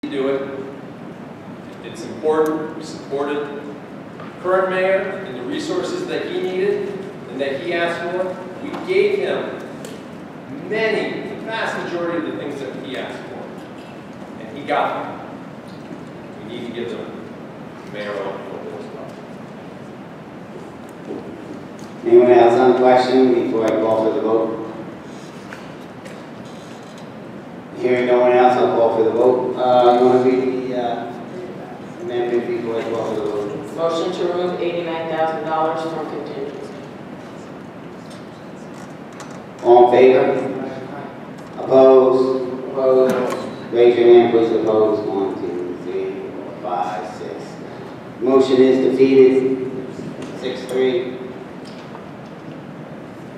do it. It's important. We supported current mayor and the resources that he needed and that he asked for. We gave him the vast majority of the things that he asked for, and he got them. We need to give them mayoral approval as well. Anyone else on the question before I call for the vote? Hearing no one else, I'll call for the vote. You want to read the amendment before I call for the vote? Motion to remove $89,000 from contingency. All in favor? Opposed? Opposed? Raise your hand, please. Opposed. 1, 2, 3, 4, 5, 6. Motion is defeated. 6-3.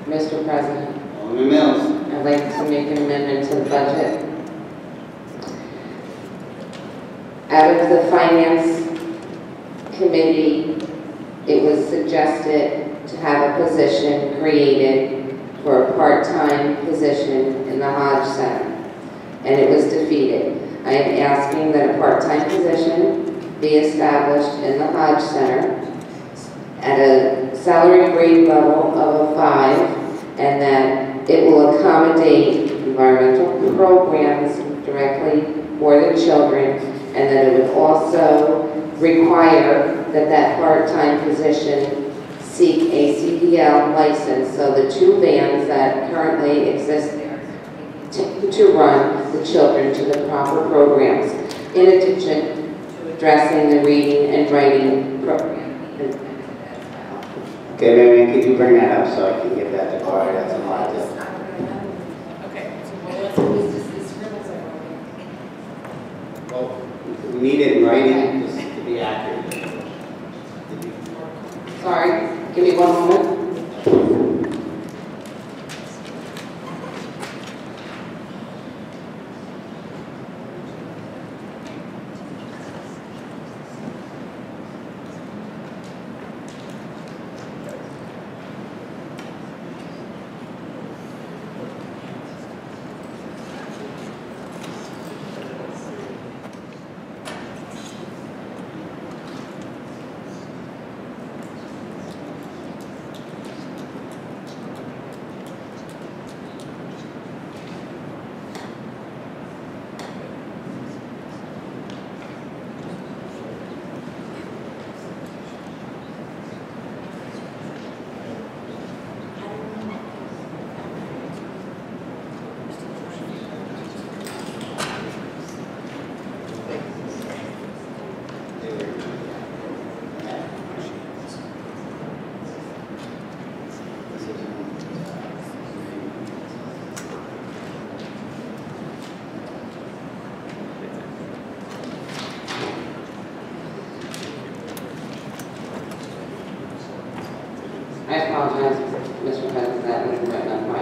Mr. President, Alderman Mills. I'd like to make an amendment to the budget. Out of the Finance Committee, it was suggested to have a position created for a part-time position in the Hodge Center, and it was defeated. I am asking that a part-time position be established in the Hodge Center at a salary grade level of a 5, and that it will accommodate environmental programs directly for the children, and that it would also require that that part-time position seek a CDL license, so the 2 vans that currently exist there to run the children to the proper programs, in addition to addressing the reading and writing program. Okay, Marion, could you bring that up so I can give that to Corey? That's a lot. Okay. So Well, we need it in writing just to be accurate. Sorry, give me 1 moment. I apologize, Mr. President, that was written on my.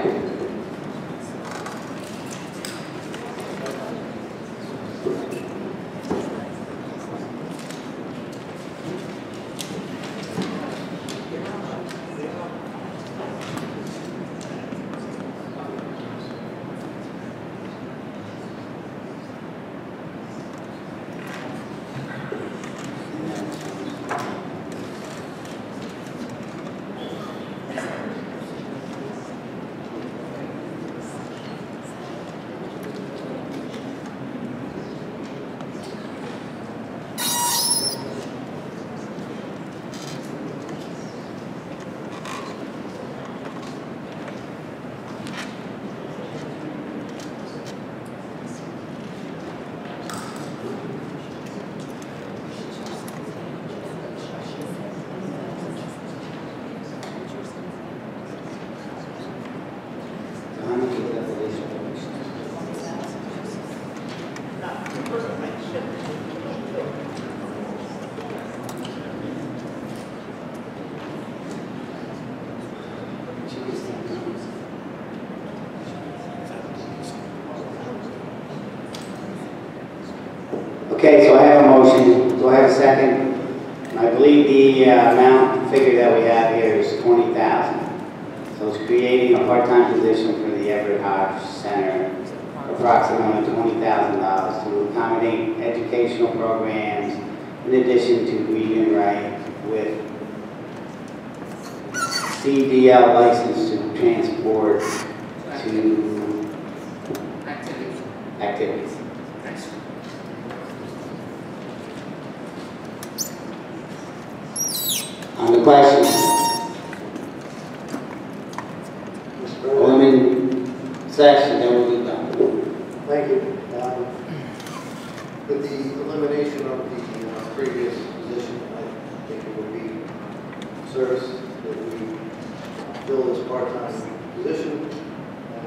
Okay, so I have a motion. Do I have a second? I believe the amount figure that we have here is $20,000. So it's creating a part-time position for the Everett Hodge Center, approximately $20,000 to accommodate education educational programs, in addition to read and write with CDL license to transport to activities. On the question, Alderman Sessions, then we'll be done. Thank you. With the elimination of the previous position, I think it would be service that we fill this part-time position and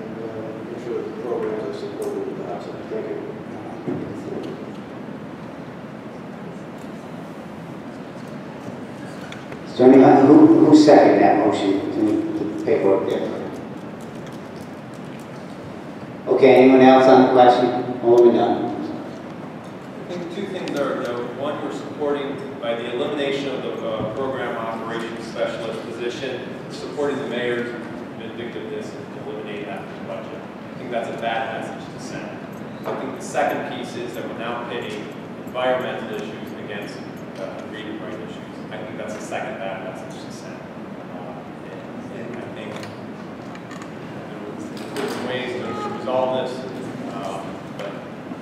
ensure that the programs are supported with that. So thank you. So anyone, who seconded that motion to paperwork there? Okay, anyone else on the question? Alderman Dunn. I think two things are noted. One, we're supporting by the elimination of the program operations specialist position, supporting the mayor's vindictiveness to eliminate that from the budget. I think that's a bad message to send. I think the second piece is that we're now pitting environmental issues against read and write issues. I think that's the second bad message to send. And I think there's ways to resolve this, but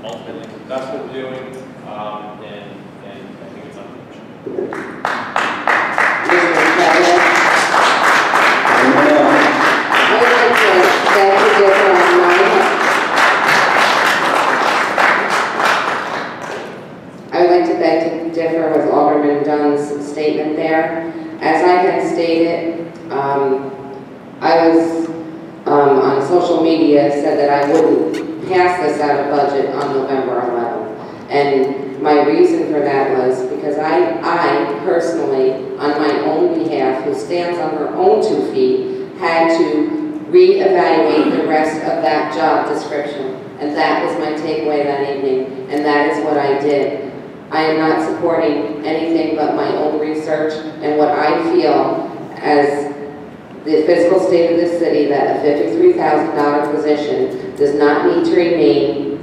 ultimately that's what we're doing, and I think it's unfortunate. I would like to beg to differ with Alderman Dunn's statement there. As I had stated, I was on social media said that I wouldn't pass this out of budget on November 11th. And my reason for that was because I personally, on my own behalf, who stands on her own 2 feet, had to reevaluate the rest of that job description. And that was my takeaway that evening, and that is what I did. I am not supporting anything but my own research and what I feel as the fiscal state of this city, that a $53,000 position does not need to remain,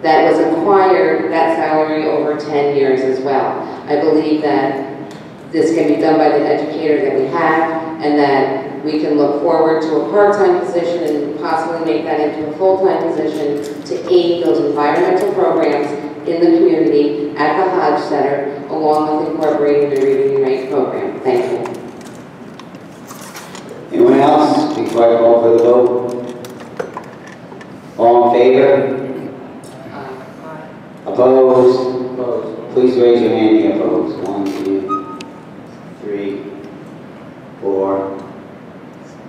that was acquired, that salary, over 10 years as well. I believe that this can be done by the educator that we have, and that we can look forward to a part-time position and possibly make that into a full-time position to aid those environmental programs in the community at the Hodge Center, along with incorporating the Reading and Writing program. Thank you. Anyone else before I call for the vote? All in favor? Opposed? Opposed. Please raise your hand if you're opposed. 1, 2, 3, 4.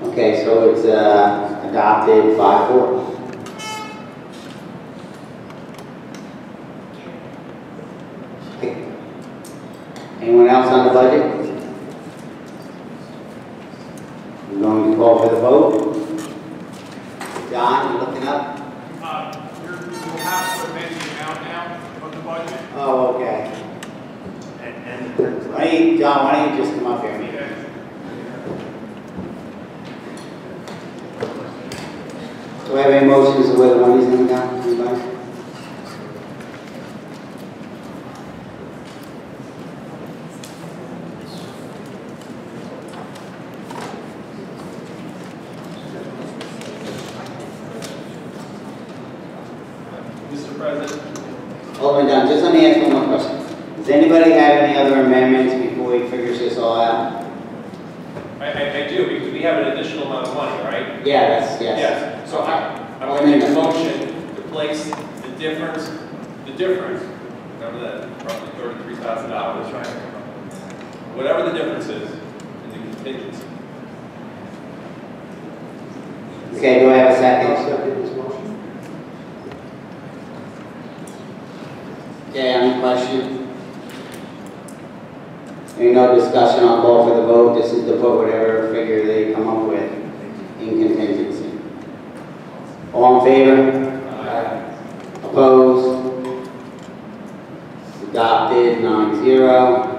Okay, so it's adopted 5-4. Anyone else on the budget? We're going to call for the vote. John, you looking up? You'll have to amend the amount now of the budget. Oh, okay. John, why don't you just come up here? Do I have any motions of where the money's going to go? Anybody? Mr. President. Alderman Dunn, just let me ask one more question. Does anybody have any other amendments before he figures this all out? I do, because we have an additional amount of money, right? Yeah, yes. Yes. So I'm going to make a motion to place the difference, remember that, roughly $33,000, right? Whatever the difference is in the contingency. Okay, do I have a second? I'll second this motion. Okay, on the question? Any no discussion, I'll call for the vote. This is to put whatever figure they come up with in contingency. All in favor? Aye. Opposed? Adopted, 9-0.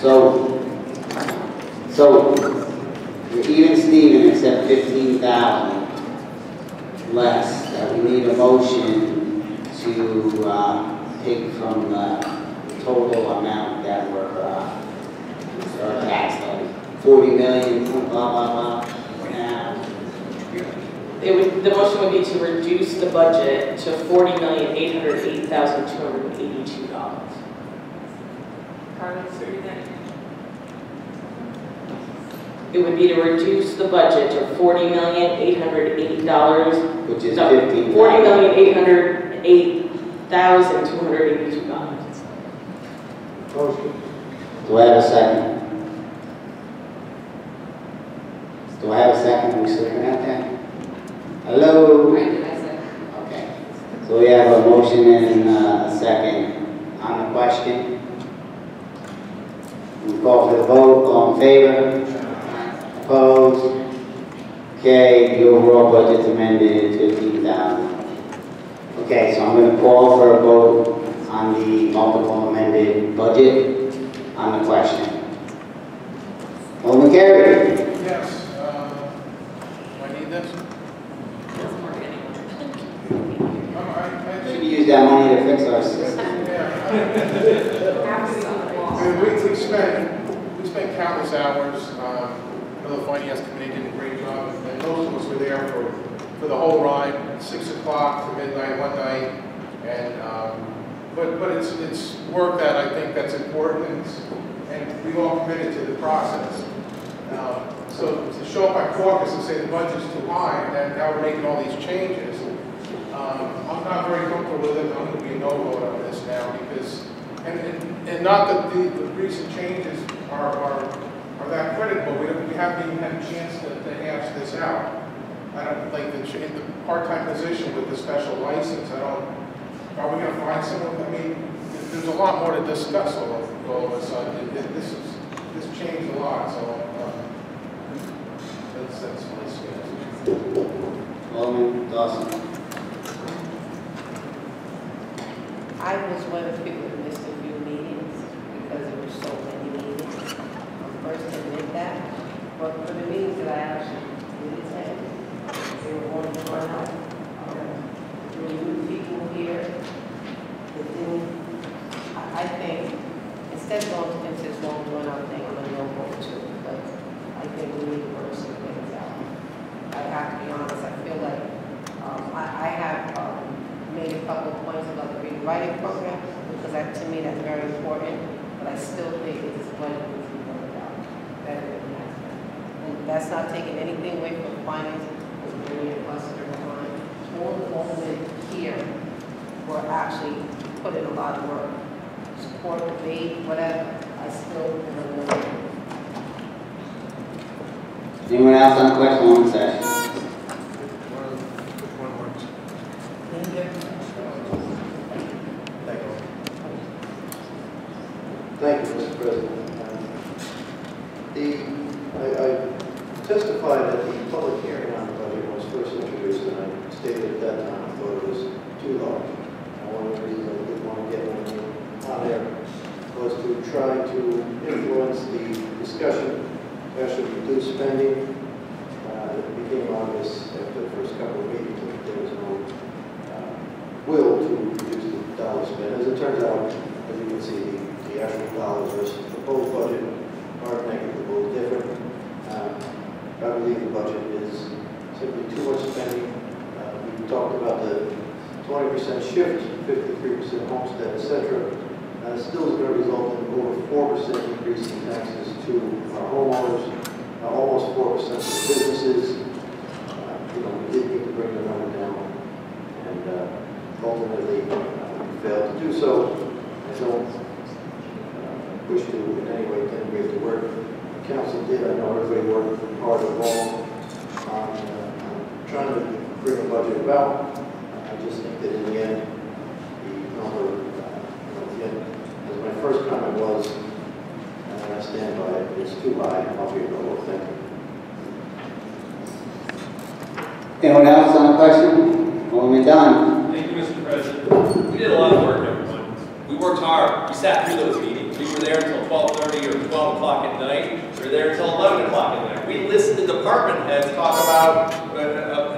So, even Steven except 15,000 less, we need a motion to take from the total amount that we're taxed on. 40 million, blah, blah, blah. The motion would be to reduce the budget to $40,808,282. Carmen, say it again. It would be to reduce the budget to $40,880,000. Which is No, 15,000. $40,808,282. Motion. Do I have a second? Do I have a second? We still looking at that? Hello? Okay. So we have a motion and a second on the question. We call for the vote. All in favor? Opposed? Okay, the overall budget's amended to 15,000. Okay, so I'm going to call for a vote on the multiple amended budget on the question. Alderman Carey? Yes, do I need this? I Should use that money to fix our system. We spent countless hours. The finance committee did a great job, and most of us were there for the whole ride, 6 o'clock to midnight one night. And but it's work that I think that's important, and we all committed to the process. So to show up at caucus and say the budget's too high, and now we're making all these changes, I'm not very comfortable with it. I'm going to be a no vote on this now because, and not that the recent changes are that critical. We haven't even had a chance to hash this out. I don't like the part-time position with the special license. Are we going to find someone? I mean, there's a lot more to discuss all of a sudden. This changed a lot, so that's my stance. Alderman Dawson. I was one of the people who missed a few meetings because there were so many meetings. I'm first to admit that. But for the meetings that I actually did attend, they were on the run out. There were new people here. I think, instead of going into this long run out thing, I'm going to go vote too, because I think we need to work some things out. I have to be honest, I feel like I have made a couple of points about the rewriting program, because to me that's very important, but I still think that this budget needs to be worked out better than that. And that's not taking anything away from finance, it's bringing a cluster behind. All the aldermen here were actually put in a lot of work. Support, debate, whatever, I still don't know. Anyone else on the question on the session? Thank you, Mr. President. I testified at the public hearing on the budget when it was first introduced, and I stated at that time I thought it was too large. And one of the reasons I didn't want to get my name on there was to try to influence the discussion, especially reduce spending. It became obvious after the first couple of meetings that there was no will to reduce the dollar spend. As it turns out, as you can see, the actual dollars versus the proposed budget are negligible, different. I believe the budget is simply too much spending. We talked about the 20% shift, 53% homestead, etc. Still is going to result in over 4% increase in taxes to our homeowners, almost 4% for businesses. We did need to bring the number down, and ultimately we failed to do so. I don't wish to in any way denigrate the work the council did. I know everybody worked hard and long on trying to bring a budget about. I just think that in the end, the number, as my first comment was, and I stand by it, it's too high, and I'll be a no. Thank you. Anyone else on the question? Alderman Dunn. Thank you, Mr. President. We did a lot of work, everyone. We worked hard. We sat through those meetings. We were there until 12:30 or 12 o'clock at night. We were there until 11 o'clock at night. We listened to department heads talk about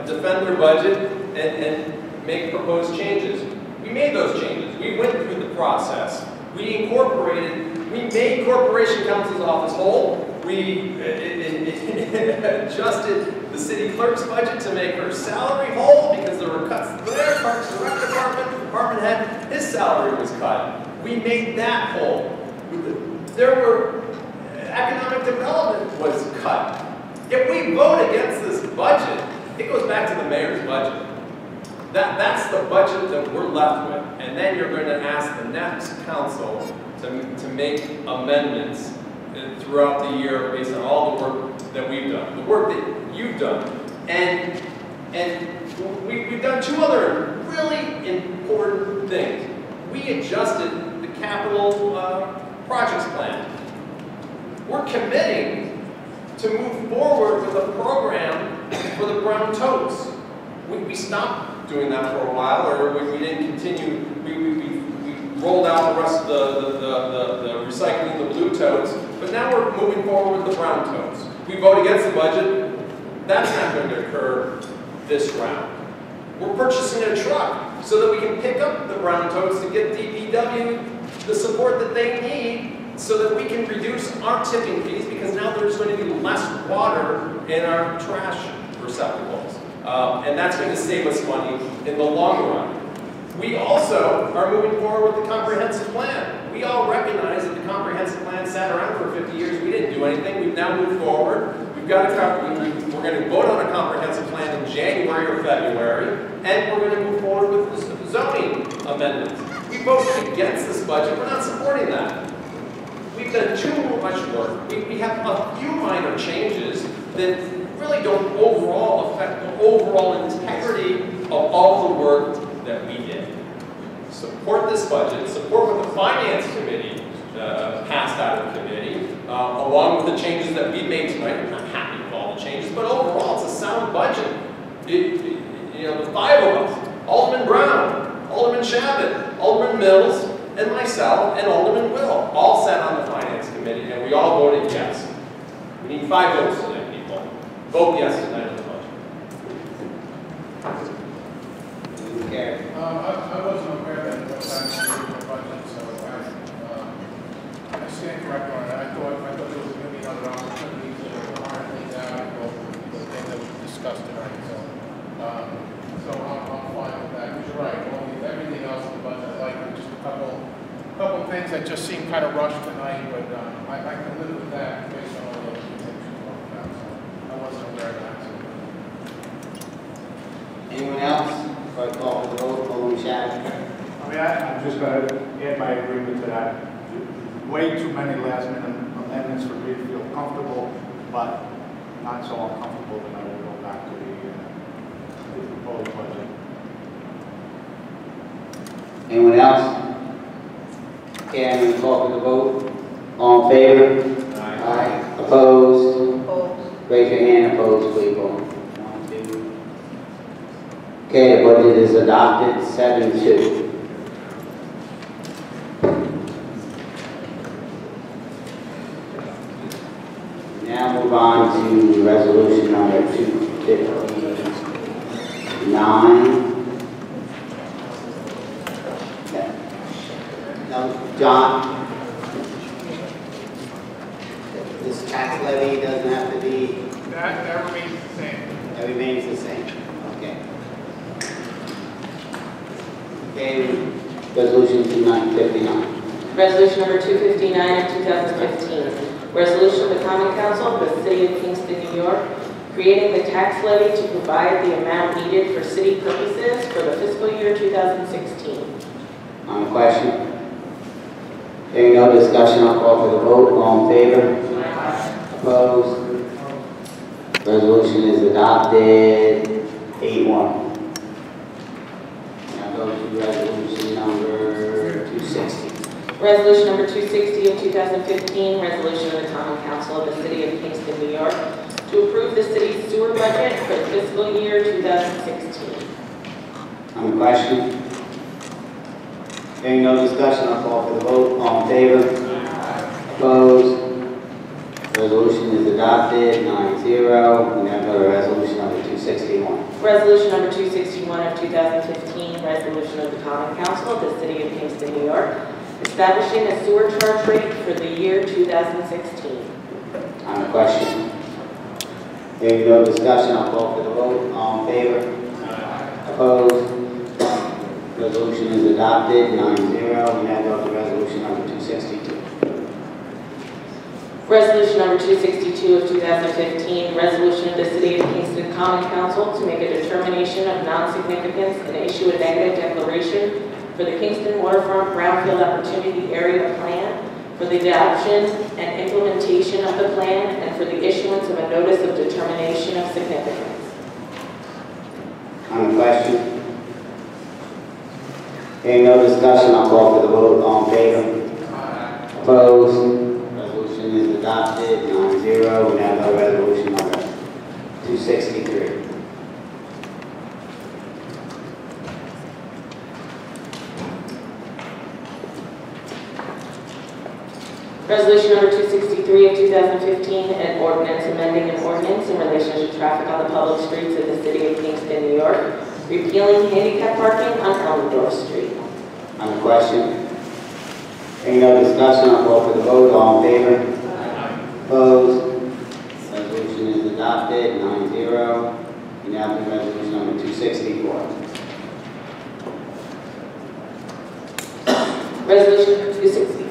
defend their budget and make proposed changes. We made those changes. We went through the process. We made Corporation Counsel's office whole. We adjusted the city clerk's budget to make her salary whole because there were cuts there. Parks and Rec department head, his salary was cut. We made that whole. There were, economic development was cut. If we vote against this budget, it goes back to the mayor's budget. That's the budget that we're left with. And then you're going to ask the next council to make amendments throughout the year based on all the work that we've done, the work that you've done. And we've done two other really important things. We adjusted the capital projects plan. We're committing to move forward with a program for the brown totes. We stopped doing that for a while, or we didn't continue. We rolled out the rest of the recycling the blue totes, but now we're moving forward with the brown totes. We vote against the budget. That's not going to occur this round. We're purchasing a truck so that we can pick up the brown totes to get DPW the support that they need so that we can reduce our tipping fees, because now there's going to be less water in our trash receptacles. And that's going to save us money in the long run. We also are moving forward with the comprehensive plan. We all recognize that the comprehensive plan sat around for 50 years. We didn't do anything. We've now moved forward. We're going to vote on a comprehensive plan in January or February, and we're going to move forward with the zoning amendments. We voted against this budget. We're not supporting that. We've done too much work. We have a few minor changes that really don't overall affect the overall integrity of all the work that we did. Support this budget, support what the Finance Committee passed out of committee, along with the changes that we made tonight. I'm not happy with all the changes, but overall it's a sound budget. The five of us, Alderman Brown, Alderman Shabbat, Alderman Mills, and myself, and Alderman Will, all sat on the Finance Committee, and we all voted yes. We need 5 votes tonight, people. Vote yes tonight on the budget. Okay. I wasn't aware that it was actually the budget, so I stand corrected on that. I thought there was going to be another opportunity to iron things out and go through the thing that we discussed tonight. So I'm fine with that. Because you're right, everything else in the budget, I like just a couple things that just seem kind of rushed tonight, but I can live with that based on all the other things you talked about. So I wasn't aware of that. Anyone else? Before I call for the vote, Alderman Shabbat. I'm just going to add my agreement to that. Way too many last-minute amendments for me to feel comfortable, but not so uncomfortable that I will go back to the proposed budget. Anyone else? Okay, I'm going to call for the vote. All in favor? Aye. Opposed? Opposed. Raise your hand. Opposed, please vote. 1, 2. Okay, the budget is adopted, 7-2. Now move on to resolution number 259. No, John, this tax levy doesn't have to be, That remains the same. that remains the same. Okay. Okay, resolution 259. Resolution number 259 of 2015. Resolution of the Common Council of the City of Kingston, New York, creating the tax levy to provide the amount needed for city purposes for the fiscal year 2016. On the question? Hearing no discussion, I'll call for the vote. All in favor? Opposed? Resolution is adopted, 8-1. Now go to resolution number 260. Resolution number 260 of 2015, resolution of the Common Council of the City of Kingston, New York, to approve the city's sewer budget for the fiscal year 2016. On the question? Hearing no discussion, I'll call for the vote. All in favor? Resolution is adopted, 9-0. We now go to resolution number 261. Resolution number 261 of 2015, resolution of the Common Council of the City of Kingston, New York, establishing a sewer charge rate for the year 2016. On the question? Hearing no discussion, I'll call for the vote. All in favor? Opposed? Resolution is adopted, 9-0. We now go to resolution number 262. Resolution number 262 of 2015, resolution of the City of Kingston Common Council to make a determination of non-significance and issue a negative declaration for the Kingston Waterfront Brownfield Opportunity Area Plan, for the adoption and implementation of the plan, and for the issuance of a notice of determination of significance. On the question? Hearing no discussion, I'll call for the vote. All in favor? Opposed? Resolution is adopted, 9-0. We now go to resolution number 263. Resolution number 263 of 2015, an ordinance amending an ordinance in relation to traffic on the public streets of the City of Kingston, New York, repealing handicap parking on Elmendorf Street. On the question? Hearing no discussion, I'll call for the vote. All in favor? Opposed? Resolution is adopted, 9-0. We now do resolution number 264. Resolution number 264.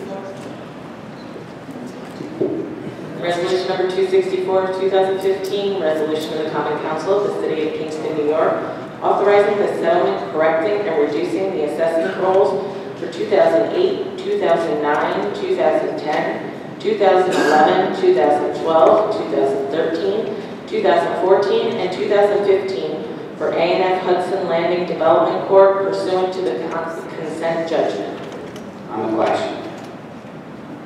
Resolution number 264 of 2015, resolution of the Common Council of the City of Kingston, New York, authorizing the settlement, correcting, and reducing the assessing rolls for 2008, 2009, 2010, 2011, 2012, 2013, 2014, and 2015 for A&F Hudson Landing Development Corp. pursuant to the consent judgment. On the question?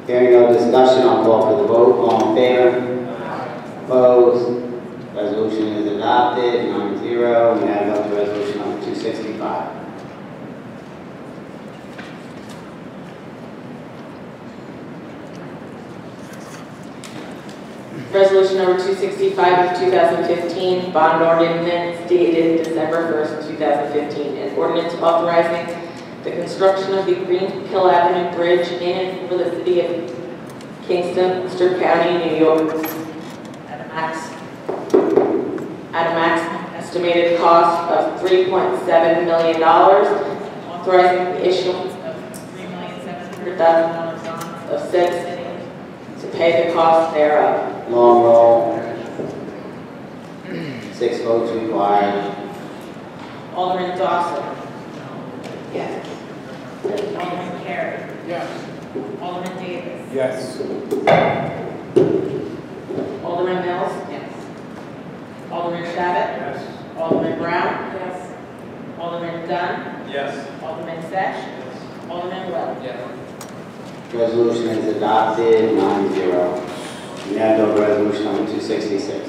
Hearing no discussion, I'll call for the vote. All in favor? Opposed? Resolution is adopted, 9-0. We now go to resolution number 265. Resolution number 265 of 2015, bond ordinance dated December 1st, 2015, an ordinance authorizing the construction of the Greenhill Avenue Bridge in and for the City of Kingston, Ulster County, New York, at a maximum estimated cost of $3.7 million, authorizing the issuance of $3,700,000 of said city to pay the cost thereof. Long roll. 6 votes required. Alderman Dawson. Yes. Alderman Carey. Yes. Alderman Davis. Yes. Alderman Mills. Yes. Alderman Shabbat. Yes. Alderman Brown. Yes. Alderman Dunn. Yes. Alderman Sesh. Alderman Will. Yes. Resolution is adopted, 9-0. We now go to resolution number 266.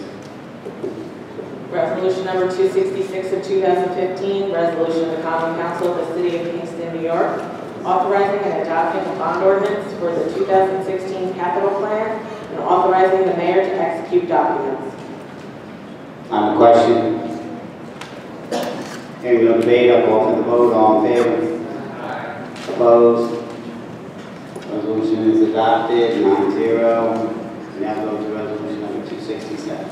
Resolution number 266 of 2015, resolution of the Common Council of the City of Kingston, New York, authorizing and adopting a bond ordinance for the 2016 capital plan and authorizing the mayor to execute documents. On the question? Hearing no debate, I'll call for the vote. All in favor? Opposed? Resolution is adopted, 9-0. We now go to resolution number 267.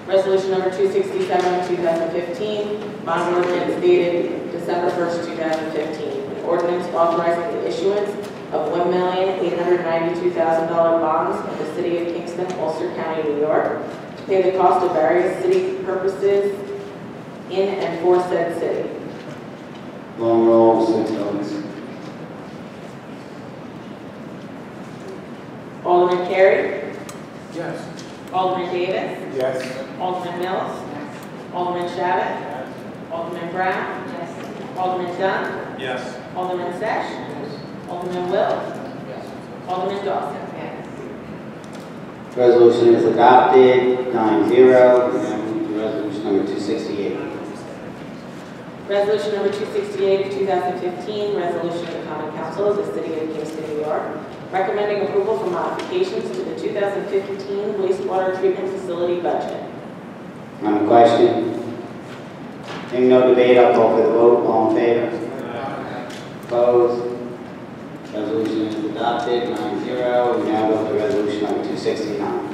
Resolution number 267 of 2015, bond ordinance dated December 1st, 2015. An ordinance authorizing the issuance of $1,892,000 bonds of the City of Kingston, Ulster County, New York, to pay the cost of various city purposes in and for said city. Long roll, 6 votes. Alderman Carey. Yes. Alderman Davis. Yes. Alderman Mills. Alderman Shabbat. Alderman Brown. Alderman Dunn. Yes. Alderman Sesh. Alderman Will. Alderman Dawson. Resolution is adopted, 9-0. We now move to resolution number 268. Resolution number 268 of 2015, resolution of the Common Council of the City of Kingston, New York, recommending approval for modifications to the 2015 wastewater treatment facility budget. On the question? Hearing no debate, I'll call for the vote. All in favor? Opposed? Resolution is adopted, 9-0. We now go to resolution number 269.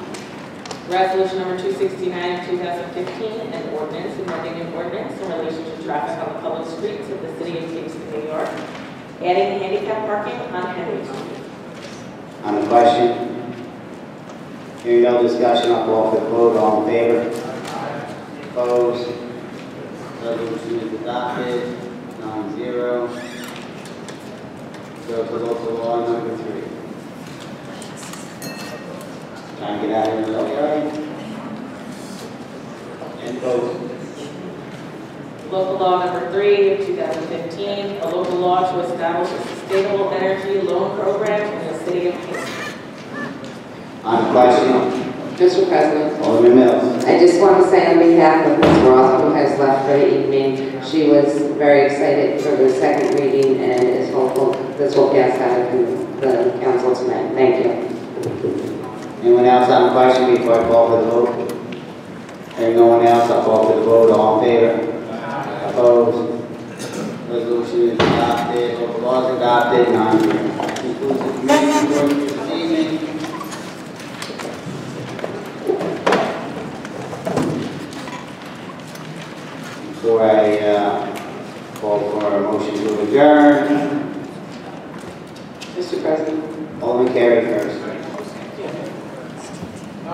Resolution number 269 of 2015, an ordinance amending an ordinance in relation to traffic on the public streets of the City of Kingston, New York, adding handicap parking on Henry Street. On the question? Hearing no discussion, I'll call for the vote. All in favor? Opposed? Resolution is adopted, 9-0. Go to local law number 3. Trying to get out of here, okay? And vote. Local law number 3 of 2015, a local law to establish a sustainable energy loan program in the City of Kingston. On the question? Mr. President, Alderman Mills. I just want to say on behalf of Ms. Roth, who has left for the evening, she was very excited for the second reading and is hopeful this will pass out of the council tonight. Thank you. Anyone else on the question before I call for the vote? Hearing no one else, I'll call for the vote. All in favor? Opposed? Resolution is adopted. Local law is adopted. 9-0. That concludes the committee report for this evening. Before I call for a motion to adjourn, Mr. President. Alderman Carey first. I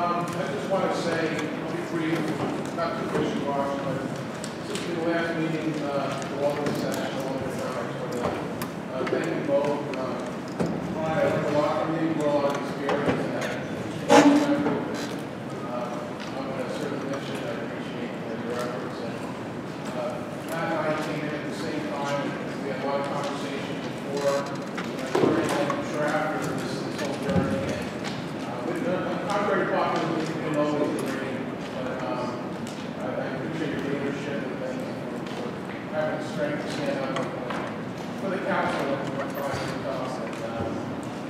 just want to say, I'll be brief, not too wishy-washy, but since the last meeting, the longer session, the longer time, thank you both. I learned a lot from you, a lot of experience, and I'm going to certainly mention I appreciate your efforts. And Matt and I came in at the same time, and we had a lot of conversation before, during, and I'm sure after this whole journey. I'm very popular with you and always agree, but I appreciate your leadership and for having the strength to stand up for the council and for trying to talk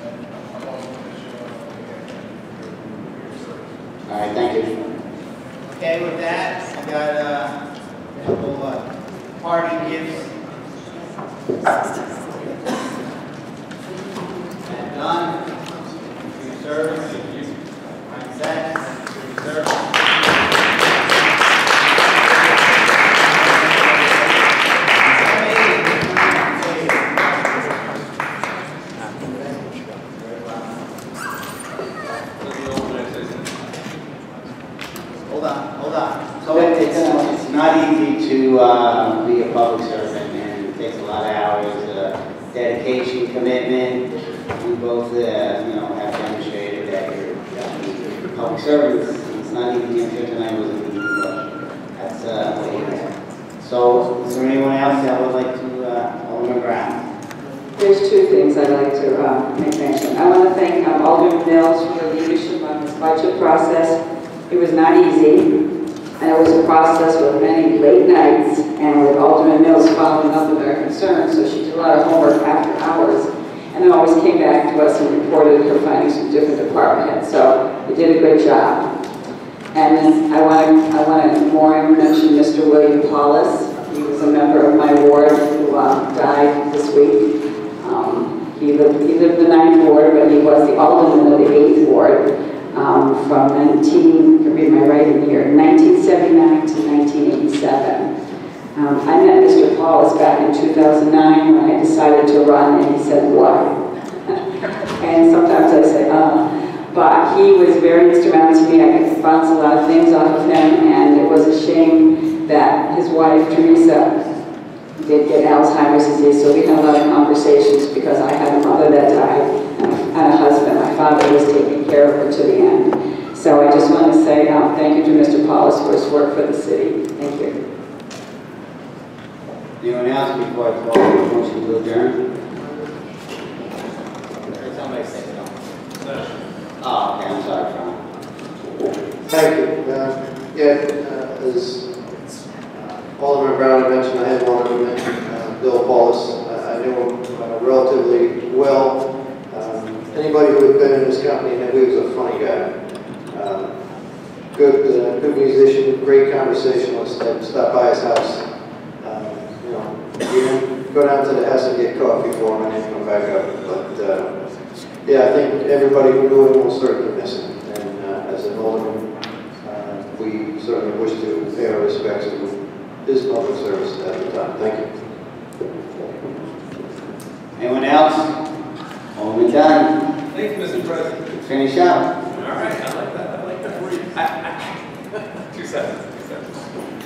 and I'm also going to show up again for your service. All right, thank you. Okay, with that, I got a couple party gifts. And done. For your service. Set. Service. Hold on. So it's not easy to be a public servant, and it takes a lot of hours, dedication, commitment. We both, have demonstrated that you're public servants. It's not easy. I'm sure tonight wasn't easy, but that's what it is. So, is there anyone else that would like to, Alderman Brown? There's two things I'd like to make mention. I want to thank Alderman Mills for the leadership on this budget process. It was not easy, and it was a process with many late nights, and with Alderman Mills following up with our concerns, so she did a lot of homework after hours, and then always came back to us and reported her findings from different department heads. So you did a good job. And then I want to more mention Mr. William Paulus. He was a member of my ward who died this week. He lived the 9th ward, but he was the alderman of the 8th ward from 1979 to 1987. I met Mr. Paulus back in 2009 when I decided to run, and he said, why? And sometimes I say, but he was very instrumental to me. I bounced a lot of things off of him, and it was a shame that his wife, Teresa, did get Alzheimer's disease, so we had a lot of conversations because I had a mother that died and a husband. My father was taking care of her to the end. So I just want to say thank you to Mr. Paulus for his work for the city. Thank you. Anyone else before I call for a motion to adjourn? Somebody say no. Oh, okay, I'm sorry, Frank. Thank you. As Alderman Brown had mentioned, I had Alderman mention Bill Paulus. I knew him relatively well. Anybody who had been in his company knew he was a funny guy. Good musician, great conversationalist. I'd stop by his house. You know, even go down to the house and get coffee for him and then come back up. But yeah, I think everybody who knew him will certainly miss him. And as an alderman, we certainly wish to pay our respects to his public service at the time. Thank you. Anyone else? Alderman Dunn. Thank you, Mr. President. Finish up. All right, I like that. I like that brief. 2 seconds.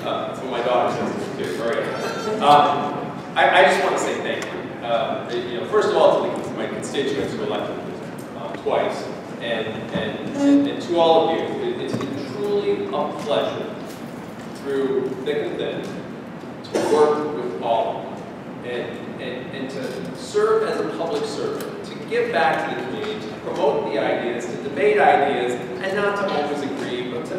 That's what my daughter says too. All right. I just want to say thank you. You know, first of all, to my constituents who elected me twice, and to all of you, it's been truly a pleasure through thick and thin to work with all of you and to serve as a public servant, to give back to the community, to promote the ideas, to debate ideas, and not to always agree, but to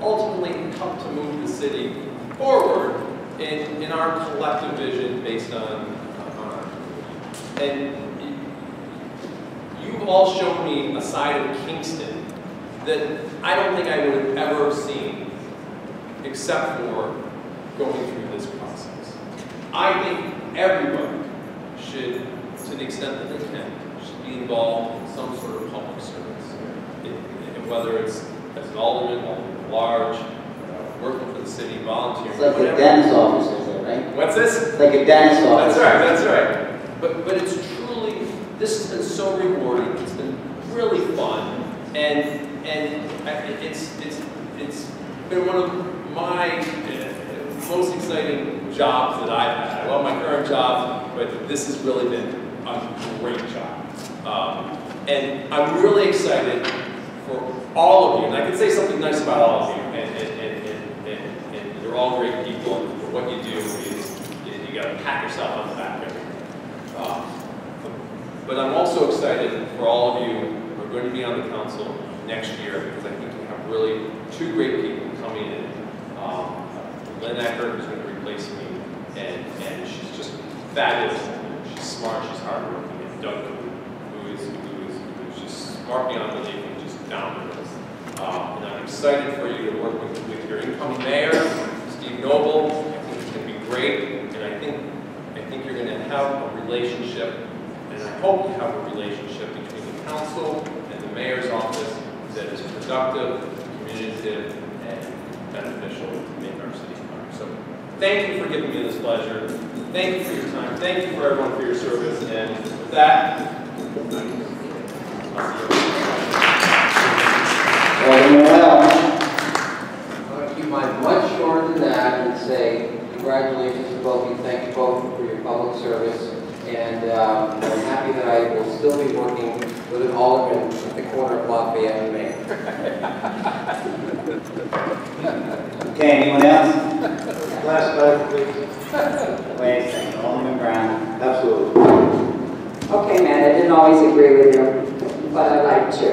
ultimately help to move the city forward in our collective vision based on and you've all shown me a side of Kingston that I don't think I would have ever seen except for going through this process. I think everybody should, to the extent that they can, should be involved in some sort of public service. Whether it's as an alderman, at large, working for the city, volunteering, It's like whatever. a dentist office, is it, right? What's this? It's like a dentist office. That's right. But it's truly, this has been so rewarding. It's been really fun, and it's been one of my most exciting jobs that I've had. I love my current job, but this has really been a great job. And I'm really excited for all of you, and I can say something nice about all of you, and you're all great people, and what you do is you got to pat yourself on the back. But I'm also excited for all of you who are going to be on the council next year, because I think we have really 2 great people coming in. Lynn Eckert, who's going to replace me, and she's just fabulous. She's smart, she's hardworking, and Doug, who is just smart beyond belief and just down to earth. And I'm excited for you to work with your incoming mayor, Steve Noble. I think it's going to be great, and I think you're going to have a relationship, and I hope you have a relationship between the council and the mayor's office that is productive, communicative, and beneficial to make our city better. So thank you for giving me this pleasure. Thank you for your time. Thank you for everyone for your service. And with that, Alderman Well. I'm going to keep mine much shorter than that and say congratulations to both of you. Thank you both for your public service. And I'm happy that I will still be working with an alderman at the corner of Lafayette and Maine. Okay, anyone else? Last item, please. Wait a second, Alderman Brown. Absolutely. Okay, Matt, I didn't always agree with you, but I like to.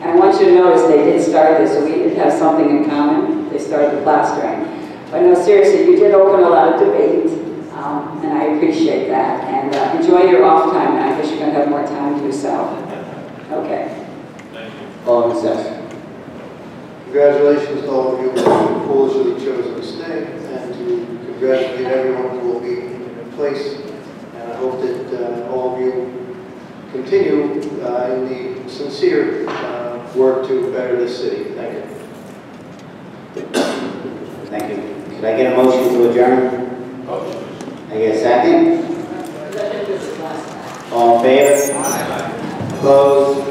And I want you to notice they did start this, so we did have something in common. They started the plastering. But no, seriously, you did open a lot of debate, and I appreciate that. And enjoy your off time, and I guess you're going to have more time to yourself. Okay. thank you. Alderman Sessions. Congratulations to all of you who foolishly chosen to stay, and to congratulate everyone who will be in place. And I hope that all of you continue in the sincere work to better this city. Thank you. Thank you. Could I get a motion to adjourn? Motion. I get a second? All in favor? Opposed?